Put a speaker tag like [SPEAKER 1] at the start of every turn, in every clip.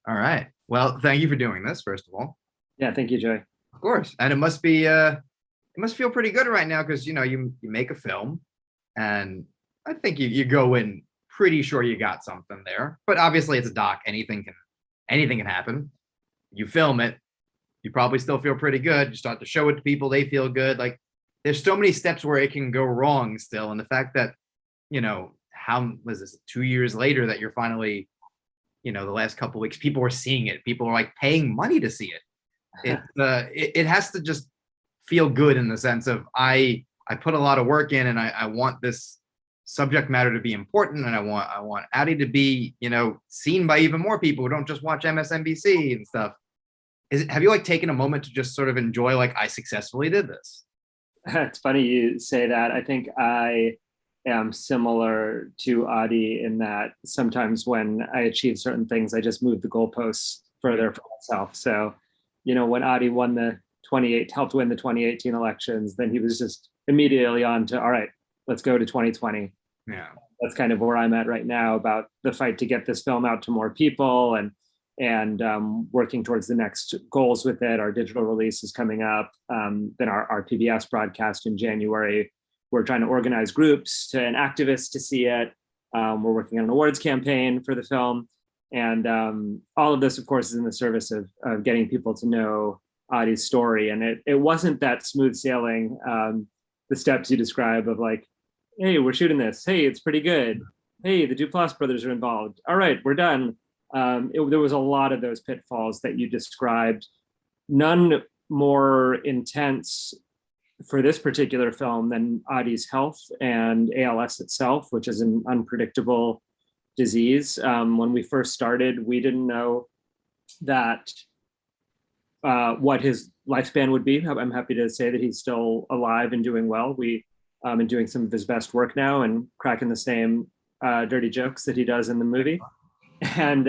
[SPEAKER 1] All right. Well, thank you for doing this, first of all.
[SPEAKER 2] Yeah, thank you, Joey.
[SPEAKER 1] Of course. And it must feel pretty good right now because you make a film and I think you go in pretty sure you got something there. But obviously it's a doc. Anything can happen. You film it, you probably still feel pretty good. You start to show it to people, they feel good. Like there's so many steps where it can go wrong still. And the fact that, how was this 2 years later that you're finally, the last couple of weeks, people were seeing it. People are like paying money to see it. It has to just feel good in the sense of I put a lot of work in and I want this subject matter to be important and I want Addie to be seen by even more people who don't just watch MSNBC and stuff. Have you like taken a moment to just sort of enjoy like I successfully did this?
[SPEAKER 2] It's funny you say that. I think I am similar to Adi in that sometimes when I achieve certain things, I just move the goalposts further for myself. So, when Adi helped win the 2018 elections, then he was just immediately on to, all right, let's go to 2020.
[SPEAKER 1] Yeah.
[SPEAKER 2] That's kind of where I'm at right now about the fight to get this film out to more people and working towards the next goals with it. Our digital release is coming up. Then our PBS broadcast in January. We're trying to organize groups and activists to see it. We're working on an awards campaign for the film. And all of this, of course, is in the service of getting people to know Adi's story. And it wasn't that smooth sailing, the steps you describe of like, hey, we're shooting this. Hey, it's pretty good. Hey, the Duplass brothers are involved. All right, we're done. There was a lot of those pitfalls that you described, none more intense for this particular film than Adi's health and ALS itself, which is an unpredictable disease. When we first started, we didn't know that what his lifespan would be. I'm happy to say that he's still alive and doing well. We and doing some of his best work now and cracking the same dirty jokes that he does in the movie. And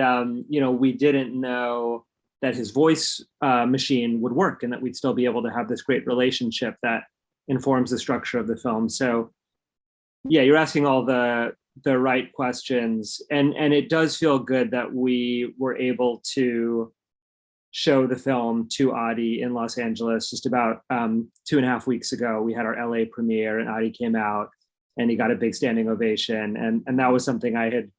[SPEAKER 2] we didn't know that his voice machine would work and that we'd still be able to have this great relationship that informs the structure of the film. So yeah, you're asking all the right questions, and it does feel good that we were able to show the film to Adi in Los Angeles just about 2.5 weeks ago. We had our LA premiere and Adi came out and he got a big standing ovation. And that was something I had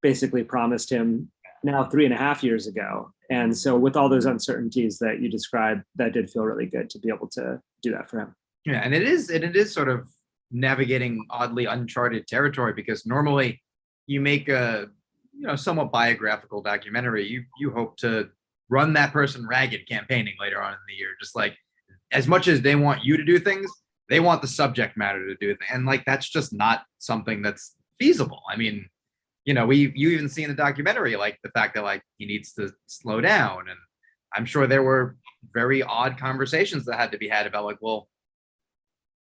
[SPEAKER 2] basically promised him now 3.5 years ago. And so with all those uncertainties that you described, that did feel really good to be able to do that for him.
[SPEAKER 1] Yeah, and it is sort of navigating oddly uncharted territory because normally you make a somewhat biographical documentary. You hope to run that person ragged campaigning later on in the year. Just like as much as they want you to do things, they want the subject matter to do it. And like that's just not something that's feasible. I mean, you even see in the documentary like the fact that like he needs to slow down. And I'm sure there were very odd conversations that had to be had about like, well,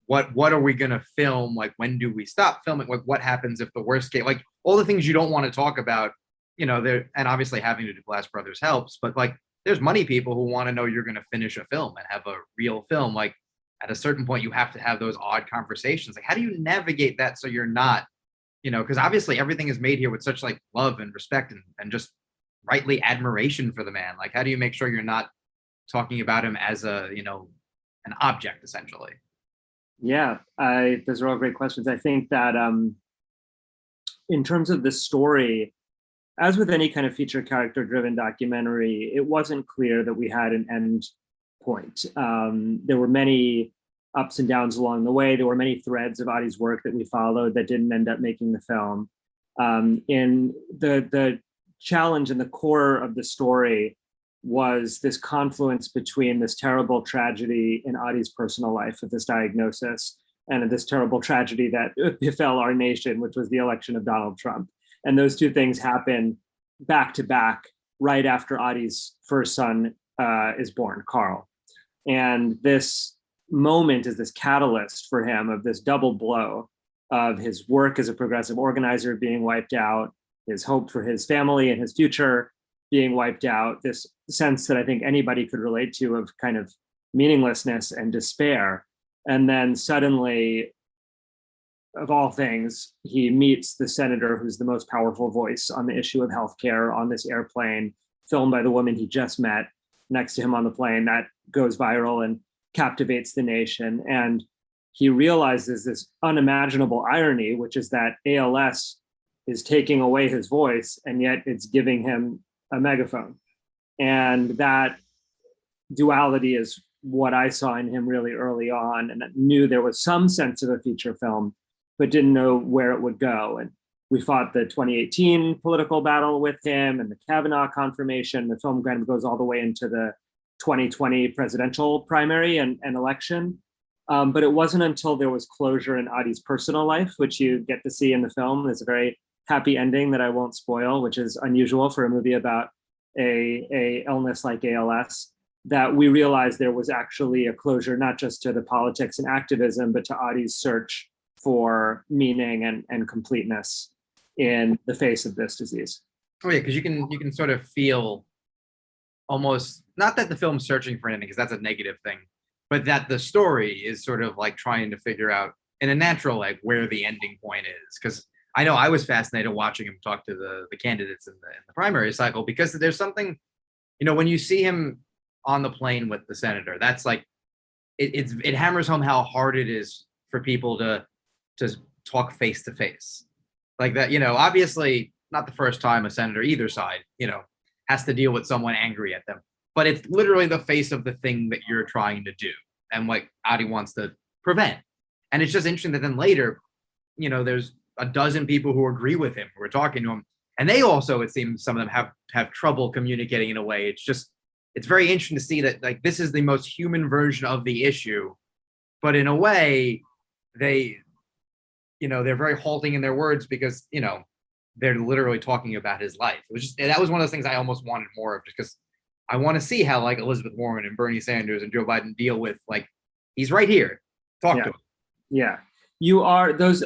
[SPEAKER 1] what are we gonna film? Like when do we stop filming? Like what happens if the worst case, like all the things you don't want to talk about, there, and obviously having to do Duplass Brothers helps, but like there's money people who want to know you're gonna finish a film and have a real film. Like at a certain point you have to have those odd conversations. Like how do you navigate that so you're not, because obviously everything is made here with such like love and respect and just rightly admiration for the man. Like how do you make sure you're not talking about him as an object essentially?
[SPEAKER 2] Yeah, those are all great questions. I think that in terms of the story, as with any kind of feature character driven documentary, it wasn't clear that we had an end point. There were many ups and downs along the way. There were many threads of Adi's work that we followed that didn't end up making the film. In the challenge and the core of the story was this confluence between this terrible tragedy in Adi's personal life of this diagnosis and this terrible tragedy that befell our nation, which was the election of Donald Trump. And those two things happen back to back right after Adi's first son is born, Carl. And this moment is this catalyst for him of this double blow of his work as a progressive organizer being wiped out, his hope for his family and his future being wiped out, this sense that I think anybody could relate to of kind of meaninglessness and despair. And then suddenly, of all things, he meets the senator who's the most powerful voice on the issue of healthcare on this airplane. filmed by the woman he just met next to him on the plane. That goes viral and captivates the nation. And he realizes this unimaginable irony, which is that ALS is taking away his voice, and yet it's giving him a megaphone. And that duality is what I saw in him really early on, and knew there was some sense of a feature film, but didn't know where it would go. And we fought the 2018 political battle with him and the Kavanaugh confirmation. The film kind of goes all the way into the 2020 presidential primary and election. But it wasn't until there was closure in Adi's personal life, which you get to see in the film. There's a very happy ending that I won't spoil, which is unusual for a movie about a illness like ALS, that we realized there was actually a closure, not just to the politics and activism, but to Adi's search for meaning and completeness in the face of this disease.
[SPEAKER 1] Oh yeah, because you can sort of feel almost, not that the film's searching for anything, because that's a negative thing, but that the story is sort of like trying to figure out in a natural, like, where the ending point is. Because I know I was fascinated watching him talk to the candidates in the primary cycle, because there's something, when you see him on the plane with the senator, that's like, it hammers home how hard it is for people to talk face to face like that. Obviously not the first time a senator either side, has to deal with someone angry at them, but it's literally the face of the thing that you're trying to do and what Adi wants to prevent. And it's just interesting that then later, there's a dozen people who agree with him, who are talking to him, and they also, it seems, some of them have trouble communicating in a way. It's very interesting to see that, like, this is the most human version of the issue, but in a way they're very halting in their words, because they're literally talking about his life. That was one of those things I almost wanted more of, just because I want to see how, like, Elizabeth Warren and Bernie Sanders and Joe Biden deal with, like, he's right here, talk to him.
[SPEAKER 2] Yeah,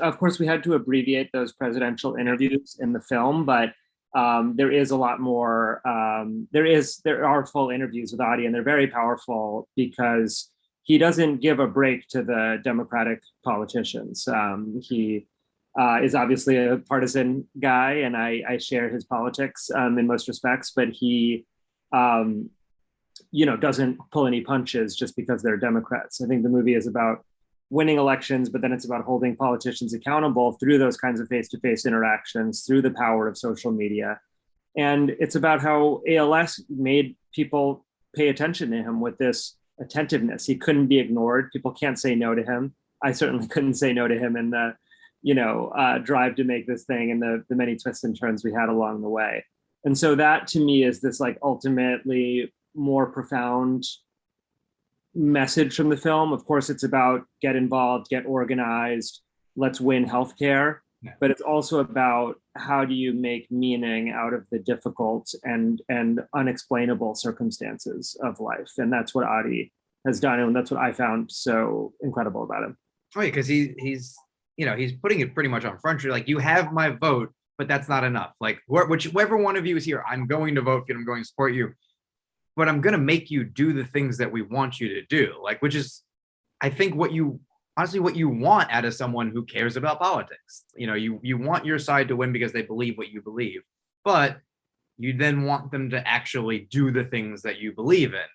[SPEAKER 2] of course we had to abbreviate those presidential interviews in the film, but there is a lot more. There are full interviews with Adi, and they're very powerful because he doesn't give a break to the Democratic politicians. He is obviously a partisan guy, and I share his politics in most respects, but he, doesn't pull any punches just because they're Democrats. I think the movie is about winning elections, but then it's about holding politicians accountable through those kinds of face-to-face interactions, through the power of social media. And it's about how ALS made people pay attention to him with this attentiveness. He couldn't be ignored. People can't say no to him. I certainly couldn't say no to him in the, drive to make this thing and the many twists and turns we had along the way. And so that, to me, is this, like, ultimately more profound message from the film. Of course, it's about get involved, get organized, let's win healthcare. Yeah. But it's also about how do you make meaning out of the difficult and unexplainable circumstances of life. And that's what Adi has done. And that's what I found so incredible about him.
[SPEAKER 1] Oh, yeah, because he's putting it pretty much on front. You're like, you have my vote, but that's not enough. Like, whichever one of you is here, I'm going to vote for you, I'm going to support you, but I'm going to make you do the things that we want you to do. Like, which is, I think, what you want out of someone who cares about politics. You want your side to win because they believe what you believe, but you then want them to actually do the things that you believe in.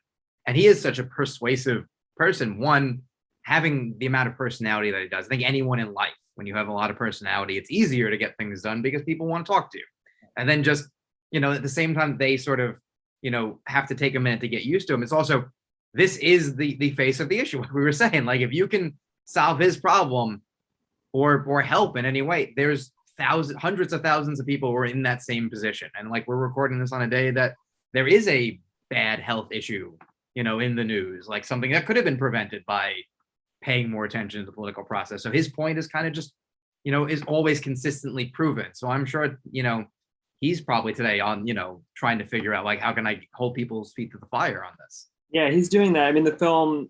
[SPEAKER 1] And he is such a persuasive person. One, having the amount of personality that he does. I think anyone in life, when you have a lot of personality, it's easier to get things done because people want to talk to you. And then just, at the same time, they sort of, have to take a minute to get used to him. It's also, this is the face of the issue. Like we were saying, like, if you can solve his problem or help in any way, there's hundreds of thousands of people who are in that same position. And, like, we're recording this on a day that there is a bad health issue, in the news, like something that could have been prevented by paying more attention to the political process. So his point is kind of just, is always consistently proven. So I'm sure, he's probably today on, trying to figure out, like, how can I hold people's feet to the fire on this?
[SPEAKER 2] Yeah, he's doing that. I mean, the film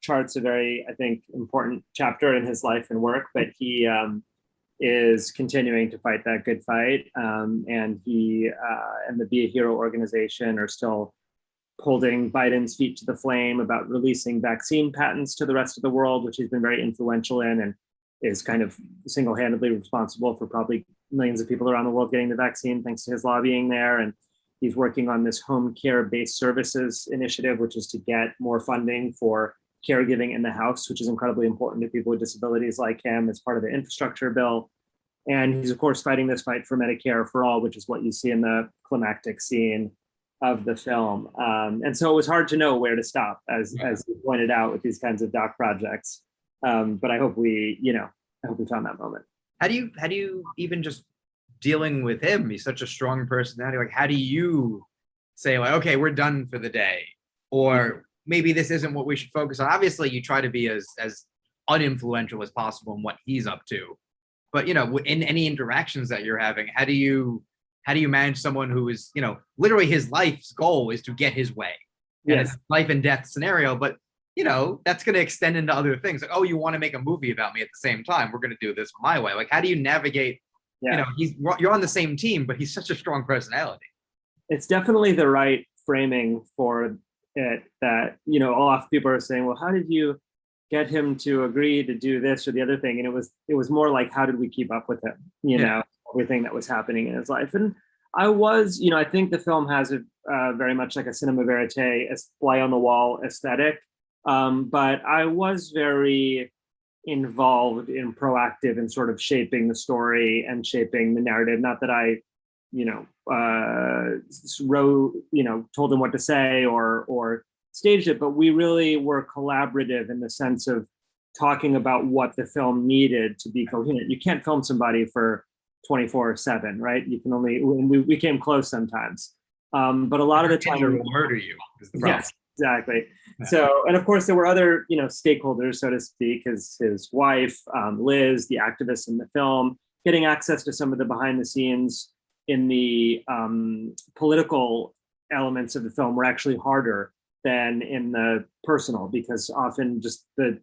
[SPEAKER 2] charts a very, I think, important chapter in his life and work, but he is continuing to fight that good fight. And he and the Be a Hero organization are still holding Biden's feet to the flame about releasing vaccine patents to the rest of the world, which he's been very influential in and is kind of single-handedly responsible for probably millions of people around the world getting the vaccine thanks to his lobbying there. And He's working on this home care based services initiative, which is to get more funding for caregiving in the house, which is incredibly important to people with disabilities like him as part of the infrastructure bill. And he's, of course, fighting this fight for Medicare for all, which is what you see in the climactic scene of the film. And so it was hard to know where to stop, as you pointed out, with these kinds of doc projects. But I hope we found that moment.
[SPEAKER 1] How do you even just dealing with him? He's such a strong personality. Like, how do you say, like, okay, we're done for the day, or maybe this isn't what we should focus on? Obviously, you try to be as uninfluential as possible in what he's up to, but in any interactions that you're having, how do you manage someone who is, literally his life's goal is to get his way, and
[SPEAKER 2] Yes.
[SPEAKER 1] it's a life and death scenario, but that's going to extend into other things. Like, oh, you want to make a movie about me? At the same time, we're going to do this my way. Like, how do you navigate?
[SPEAKER 2] Yeah.
[SPEAKER 1] You're on the same team, but he's such a strong personality.
[SPEAKER 2] It's definitely the right framing for it. That often people are saying, well, how did you get him to agree to do this or the other thing? And it was more like, how did we keep up with him? Everything that was happening in his life. And I think the film has a very much like a cinema verite, a fly on the wall aesthetic. But I was very involved in proactive in sort of shaping the story and shaping the narrative. Not that I, told them what to say or staged it, but we really were collaborative in the sense of talking about what the film needed to be coherent. You can't film somebody for 24/7, right? You can only, we came close sometimes. But a lot of the time,
[SPEAKER 1] will murder you.
[SPEAKER 2] Yes, exactly. So, and of course, there were other, stakeholders, so to speak, his wife, Liz, the activist in the film, getting access to some of the behind the scenes in the political elements of the film were actually harder than in the personal, because often just the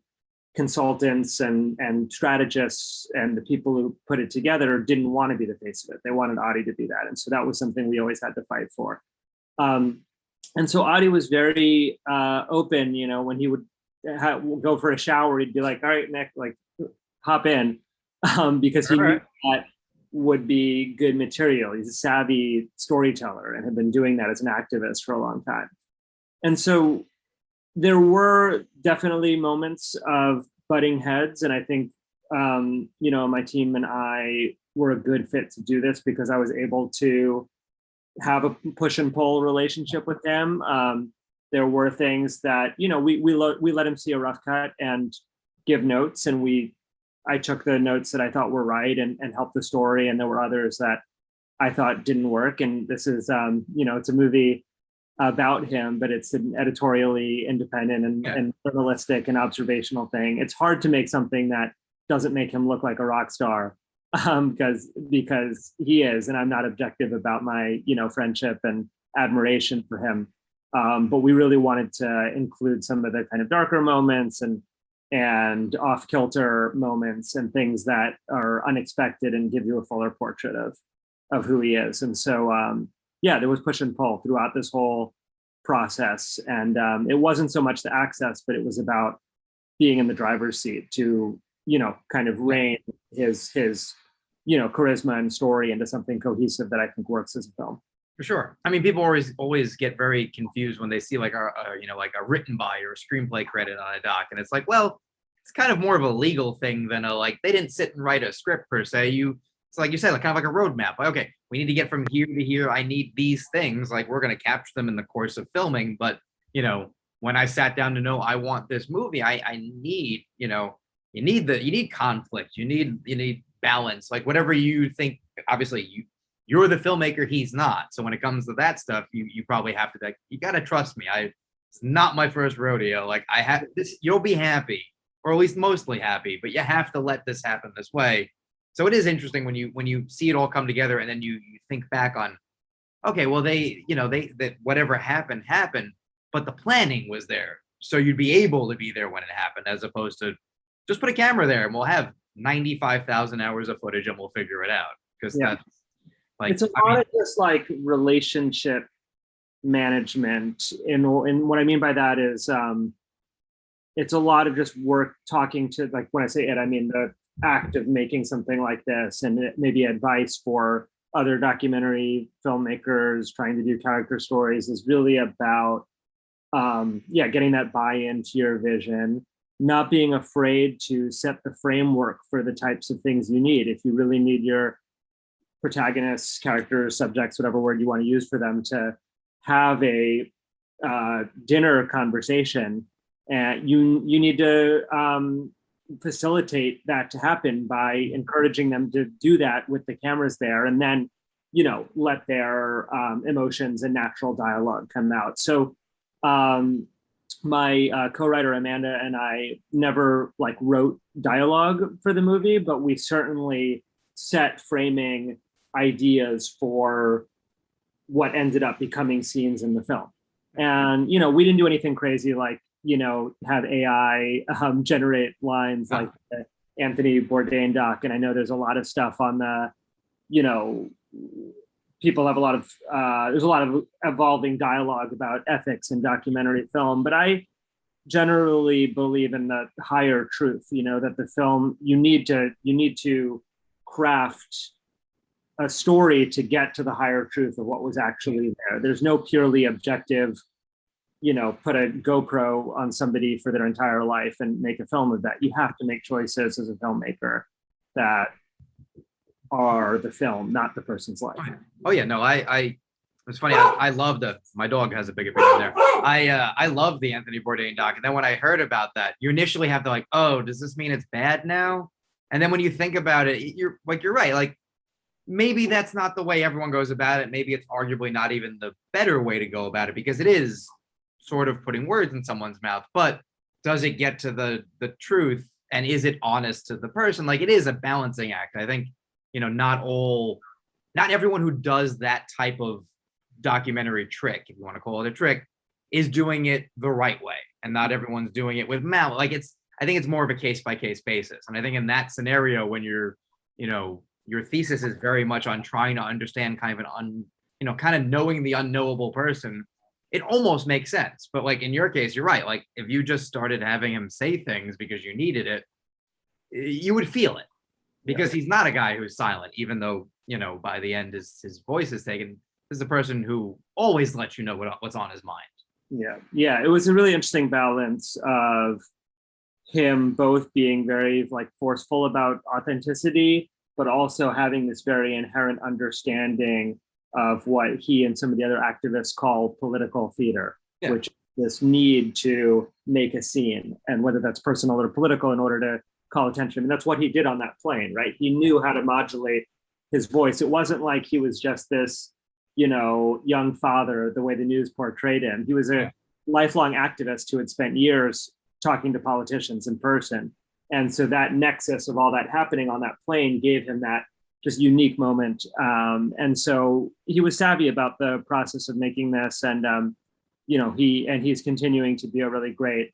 [SPEAKER 2] consultants and strategists and the people who put it together didn't want to be the face of it. They wanted Adi to be that. And so that was something we always had to fight for. And so Adi was very open, when he would go for a shower, he'd be like, all right, Nick, like hop in, because he knew that would be good material. He's a savvy storyteller and had been doing that as an activist for a long time. And so there were definitely moments of butting heads. And I think, my team and I were a good fit to do this because I was able to have a push and pull relationship with them. There were things that, we let him see a rough cut and give notes. And I took the notes that I thought were right and helped the story. And there were others that I thought didn't work. And this is, it's a movie about him, but it's an editorially independent and journalistic and observational thing. It's hard to make something that doesn't make him look like a rock star, because he is, and I'm not objective about my friendship and admiration for him. But we really wanted to include some of the kind of darker moments and off kilter moments and things that are unexpected and give you a fuller portrait of who he is. And so there was push and pull throughout this whole process. And it wasn't so much the access, but it was about being in the driver's seat to, kind of rein his charisma and story into something cohesive that I think works as a film.
[SPEAKER 1] For sure. I mean, people always get very confused when they see like a written by or a screenplay credit on a doc. And it's like, well, it's kind of more of a legal thing than they didn't sit and write a script per se. It's like you said, like kind of like a roadmap. Like, okay, we need to get from here to here. I need these things. Like, we're going to capture them in the course of filming. But, when I sat down to know I want this movie, I need, you need conflict. You need balance, like whatever you think. Obviously, you're the filmmaker. He's not. So when it comes to that stuff, you probably have to you got to trust me. It's not my first rodeo. Like, I have this, you'll be happy, or at least mostly happy, but you have to let this happen this way. So it is interesting when you see it all come together, and then you think back on, okay, well, that whatever happened, but the planning was there. So you'd be able to be there when it happened, as opposed to just put a camera there and we'll have 95,000 hours of footage and we'll figure it out. Because that's like,
[SPEAKER 2] it's a lot of just like relationship management. And what I mean by that is it's a lot of just work talking to, like when I say it, I mean the act of making something like this, and maybe advice for other documentary filmmakers trying to do character stories is really about getting that buy-in to your vision, not being afraid to set the framework for the types of things you need. If you really need your protagonists, characters, subjects, whatever word you want to use for them, to have a dinner conversation, and you need to facilitate that to happen by encouraging them to do that with the cameras there, and then let their emotions and natural dialogue come out. So my co-writer Amanda and I never wrote dialogue for the movie, but we certainly set framing ideas for what ended up becoming scenes in the film. And we didn't do anything crazy like have AI generate lines like the Anthony Bourdain doc. And I know there's a lot of stuff on the people have a lot of there's a lot of evolving dialogue about ethics in documentary film, but I generally believe in the higher truth, that the film, you need to craft a story to get to the higher truth of what was actually there. There's no purely objective, put a GoPro on somebody for their entire life and make a film of that. You have to make choices as a filmmaker that are the film, not the person's life.
[SPEAKER 1] Oh yeah, no, it's funny. I love my dog has a big opinion there. I love the Anthony Bourdain doc. And then when I heard about that, you initially have to oh, does this mean it's bad now? And then when you think about it, you're right. Maybe that's not the way everyone goes about it. Maybe it's arguably not even the better way to go about it, because it is sort of putting words in someone's mouth. But does it get to the truth, and is it honest to the person? It is a balancing act. I think, not everyone who does that type of documentary trick, if you want to call it a trick, is doing it the right way, and not everyone's doing it with malice. I think it's more of a case-by-case basis. And I think in that scenario, when you're, your thesis is very much on trying to understand kind of kind of knowing the unknowable person, it almost makes sense. But in your case, you're right. If you just started having him say things because you needed it, you would feel it, because he's not a guy who's silent, even though, by the end his voice is taken. This is a person who always lets you know what's on his mind.
[SPEAKER 2] Yeah. It was a really interesting balance of him both being very forceful about authenticity, but also having this very inherent understanding of what he and some of the other activists call political theater, which is this need to make a scene, and whether that's personal or political, in order to call attention. And that's what he did on that plane, right? He knew how to modulate his voice. It wasn't like he was just this, young father, the way the news portrayed him. He was a lifelong activist who had spent years talking to politicians in person. And so that nexus of all that happening on that plane gave him that just unique moment. And so he was savvy about the process of making this. And, he's continuing to be a really great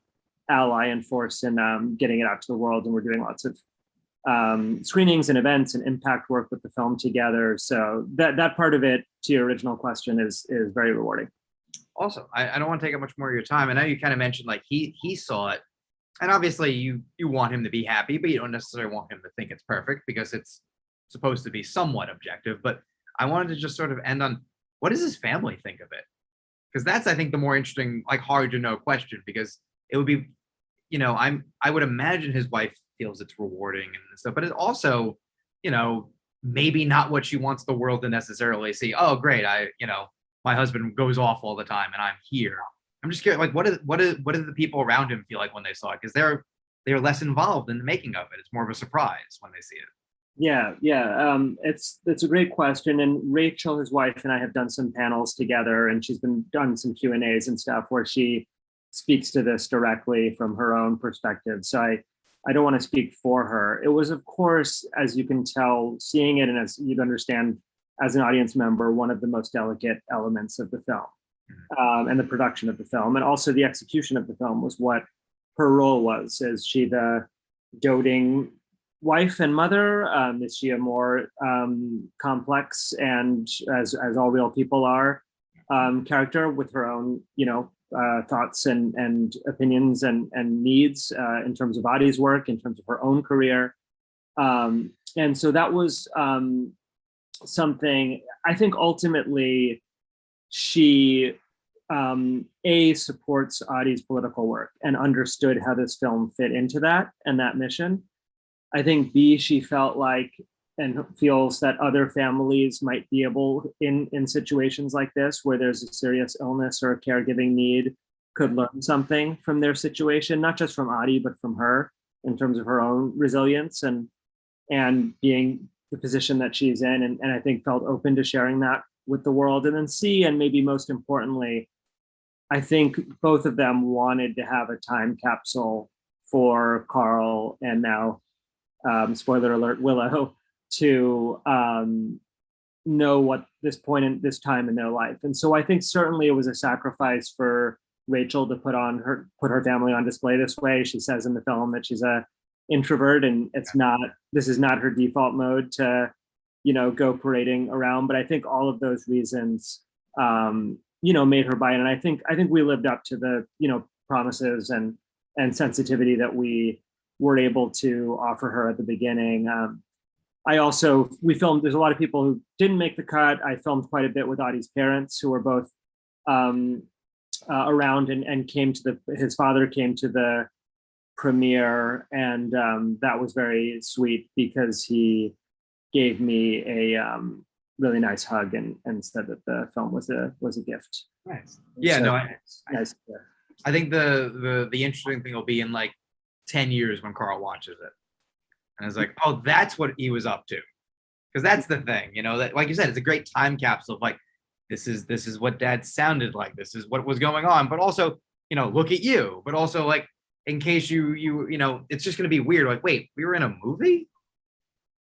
[SPEAKER 2] ally and force in getting it out to the world. And we're doing lots of screenings and events and impact work with the film together. So that part of it, to your original question, is very rewarding.
[SPEAKER 1] Awesome. I don't want to take up much more of your time. I know you kind of mentioned he saw it, and obviously you want him to be happy, but you don't necessarily want him to think it's perfect, because it's supposed to be somewhat objective. But I wanted to just sort of end on, what does his family think of it? Because that's, I think, the more interesting, hard to know question, because it would be, I would imagine his wife feels it's rewarding and stuff, but it's also, maybe not what she wants the world to necessarily see. Oh, great. My husband goes off all the time and I'm here. I'm just curious, what did the people around him feel like when they saw it? Because they're less involved in the making of it. It's more of a surprise when they see it.
[SPEAKER 2] Yeah. It's a great question. And Rachel, his wife, and I have done some panels together, and she's done some Q&As and stuff where she speaks to this directly from her own perspective. So I don't want to speak for her. It was, of course, as you can tell, seeing it, and as you'd understand as an audience member, one of the most delicate elements of the film, and the production of the film, and also the execution of the film was what her role was. Is she the doting wife and mother? Is she a more complex, and as all real people are, character with her own, thoughts and opinions and needs in terms of Adi's work, in terms of her own career? And so that was something. I think ultimately she a supports Adi's political work and understood how this film fit into that and that mission. I think B, she felt like and feels that other families might be able in situations like this where there's a serious illness or a caregiving need could learn something from their situation, not just from Adi, but from her in terms of her own resilience and being the position that she's in. And I think felt open to sharing that with the world. And then C, and maybe most importantly, I think both of them wanted to have a time capsule for Carl and now, spoiler alert, Willow, to know what this point in this time in their life. And so I think certainly it was a sacrifice for Rachel to put her family on display this way. She says in the film that she's a introvert and this is not her default mode to, go parading around. But I think all of those reasons, made her buy in. And I think we lived up to the, promises and sensitivity that we were able to offer her at the beginning. We filmed, there's a lot of people who didn't make the cut. I filmed quite a bit with Adi's parents who were both around and his father came to the premiere, and that was very sweet because he gave me a really nice hug and said that the film was a gift.
[SPEAKER 1] Nice. Yeah,
[SPEAKER 2] so,
[SPEAKER 1] no,
[SPEAKER 2] nice.
[SPEAKER 1] I think the interesting thing will be in like 10 years when Carl watches it. And it's like, oh, that's what he was up to. Because that's the thing, that, like you said, it's a great time capsule of like, this is what dad sounded like. This is what was going on. But also, look at you. But also like, in case it's just going to be weird. Like, wait, we were in a movie?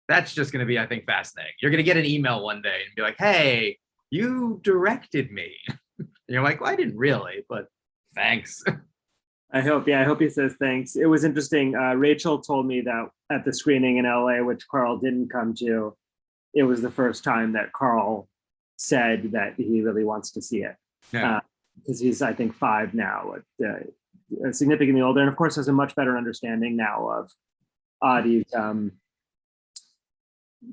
[SPEAKER 1] That's just going to be, I think, fascinating. You're going to get an email one day and be like, hey, you directed me. And you're like, well, I didn't really, but thanks.
[SPEAKER 2] I hope he says thanks. It was interesting. Rachel told me that at the screening in LA, which Carl didn't come to, it was the first time that Carl said that he really wants to see it.
[SPEAKER 1] Yeah.
[SPEAKER 2] Because he's, I think, 5 now, significantly older, and of course has a much better understanding now of Adi's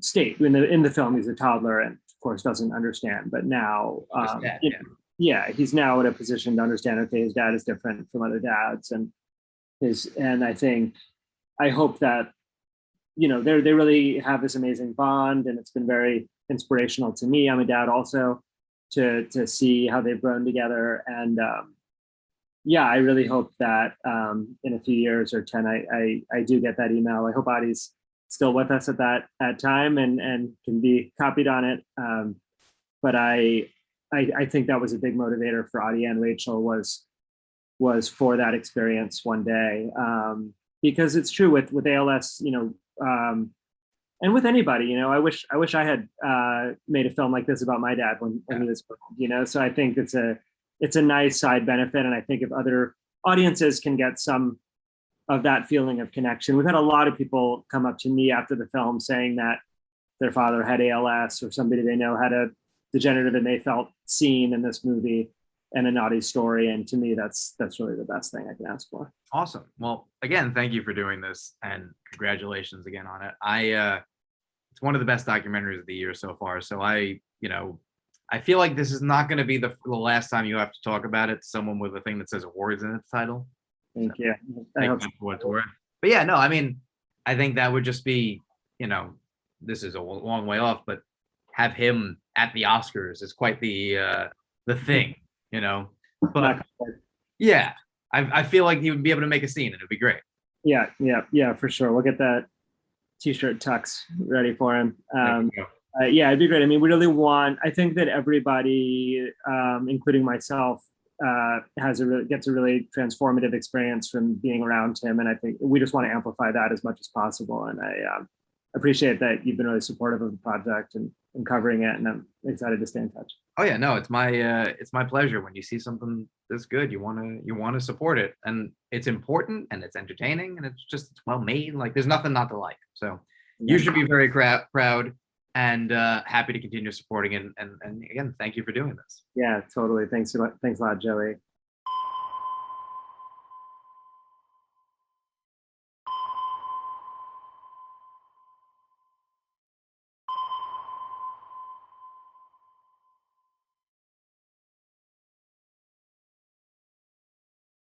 [SPEAKER 2] state. In the film, he's a toddler and of course doesn't understand, but now he's now in a position to understand, okay, his dad is different from other dads, and I hope that they really have this amazing bond, and it's been very inspirational to me. I'm a dad also, to see how they've grown together. And I really hope that in a few years or 10, I do get that email. I hope Adi's still with us at that time and can be copied on it. But I think that was a big motivator for Adi and Rachel was for that experience one day. Because it's true with ALS, and with anybody, I wish I had made a film like this about my dad when he was, so I think it's a nice side benefit. And I think if other audiences can get some of that feeling of connection, we've had a lot of people come up to me after the film saying that their father had ALS or somebody they know had a degenerative and they felt seen in this movie and a naughty story. And to me, that's really the best thing I can ask for.
[SPEAKER 1] Awesome. Well, again, thank you for doing this and congratulations again on it. It's one of the best documentaries of the year so far. So I feel like this is not going to be the last time you have to talk about it to someone with a thing that says awards in its title.
[SPEAKER 2] Thank you.
[SPEAKER 1] Thank you for what it's worth. But yeah, no, I mean, I think that would just be, this is a long way off, but have him at the Oscars is quite the thing, But yeah, I feel like he would be able to make a scene and it'd be great.
[SPEAKER 2] Yeah, for sure. We'll get that t-shirt tux ready for him. It'd be great. I mean, we really I think that everybody, including myself, gets a really transformative experience from being around him. And I think we just want to amplify that as much as possible. And I appreciate that you've been really supportive of the project and covering it. And I'm excited to stay in touch.
[SPEAKER 1] Oh yeah, no, it's my pleasure. When you see something this good, you want to support it, and it's important and it's entertaining and it's well made. Like there's nothing not to like. So you should be very proud and happy to continue supporting it. And again, thank you for doing this.
[SPEAKER 2] Yeah, totally. Thanks a lot, Joey.